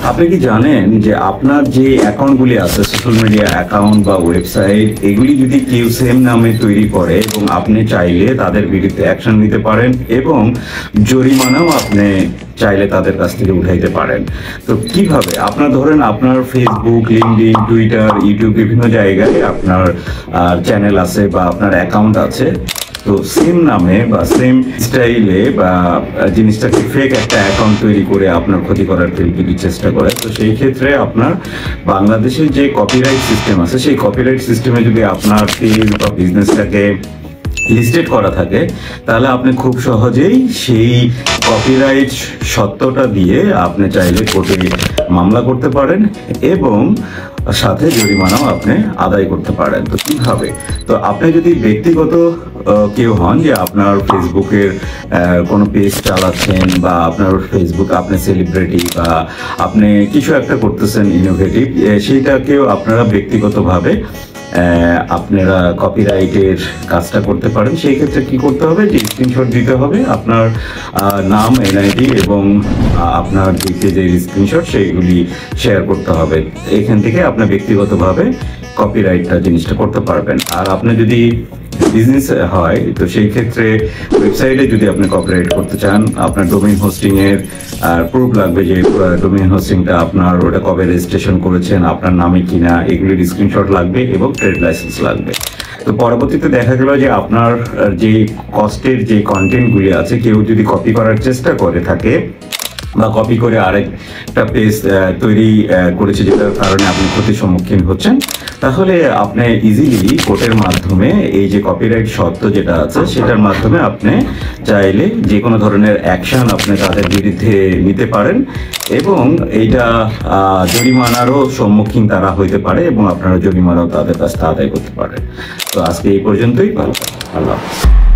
আপনি কি জানেন যে আপনার যে অ্যাকাউন্টগুলি আছে, সোশ্যাল মিডিয়া অ্যাকাউন্ট বা ওয়েবসাইট, এগুলি যদি কেউ সেম নামে তৈরি করে এবং আপনি চাইলে তাদের বিরুদ্ধে অ্যাকশন নিতে পারেন এবং জরিমানাও আপনি চাইলে তাদের কাছ থেকে উঠাইতে পারেন। তো কিভাবে? আপনার ধরেন আপনার ফেসবুক, লিঙ্কডইন, টুইটার, ইউটিউব বিভিন্ন জায়গায় আপনার চ্যানেল আছে বা আপনার অ্যাকাউন্ট আছে। তো সেম নামে বা সেম স্টাইলে বা জিনিসটাকে ফেক একটা অ্যাকাউন্ট তৈরি করে আপনার ক্ষতি করার যদি চেষ্টা করে, তো সেই ক্ষেত্রে আপনার বাংলাদেশের যে কপিরাইট সিস্টেম আছে, সেই কপিরাইট সিস্টেমে যদি আপনার পেজ বা বিজনেসটাকে লিস্টেড করা থাকে, তাহলে আপনি খুব সহজেই সেই কপিরাইট সত্যটা দিয়ে আপনি চাইলে কোর্টে মামলা করতে পারেন এবং সাথে জরিমানাও আপনি আদায় করতে পারেন। তো কিভাবে? তো আপনি যদি ব্যক্তিগত কেউ হন, যে আপনার ফেসবুকের কোনো পেজ চালাচ্ছেন বা আপনার ফেসবুক আপনি সেলিব্রিটি বা আপনি কিছু একটা করতেছেন ইনোভেটিভ, সেইটাকেও আপনারা ব্যক্তিগতভাবে আপনারা কপিরাইটের কাজটা করতে পারেন। সেই ক্ষেত্রে কি করতে হবে? যে স্ক্রিনশট দিতে হবে আপনার নাম, এনআইডি এবং আপনার যে পেজের স্ক্রিনশট, সেইগুলি শেয়ার করতে হবে। এখান থেকে আপনি ব্যক্তিগতভাবে কপিরাইটটা জিনিসটা করতে পারবেন। আর আপনি যদি বিজনেস হয়, তো সেই ক্ষেত্রে ওয়েবসাইটে যদি আপনি কপিরাইট করতে চান, আপনার ডোমেইন হোস্টিং এর প্রুফ লাগবে, যে ডোমেইন হোস্টিংটা আপনার ওটা কবে রেজিস্ট্রেশন করেছেন, আপনার নামে কিনা, এগুলির স্ক্রিনশট লাগবে এবং ট্রেড লাইসেন্স লাগবে। তো পরবর্তীতে দেখা গেল যে আপনার যে কস্টের যে কন্টেন্টগুলি আছে, কেউ যদি কপি করার চেষ্টা করে থাকে বা কপি করে আরেকটা পেজ তৈরি করেছে, যেটার কারণে আপনি ক্ষতির সম্মুখীন হচ্ছেন, তাহলে আপনি ইজিলি কোর্টের মাধ্যমে এই যে কপিরাইট সত্ত্ব যেটা আছে, সেটার মাধ্যমে আপনি চাইলে যে কোনো ধরনের অ্যাকশন আপনি তাদের বিরুদ্ধে নিতে পারেন এবং এইটা জরিমানারও সম্মুখীন তারা হইতে পারে এবং আপনারা জরিমানাও তাদের কাছ থেকে আদায় করতে পারেন। তো আজকে এই পর্যন্তই। ভালো, আল্লাহ হাফেজ।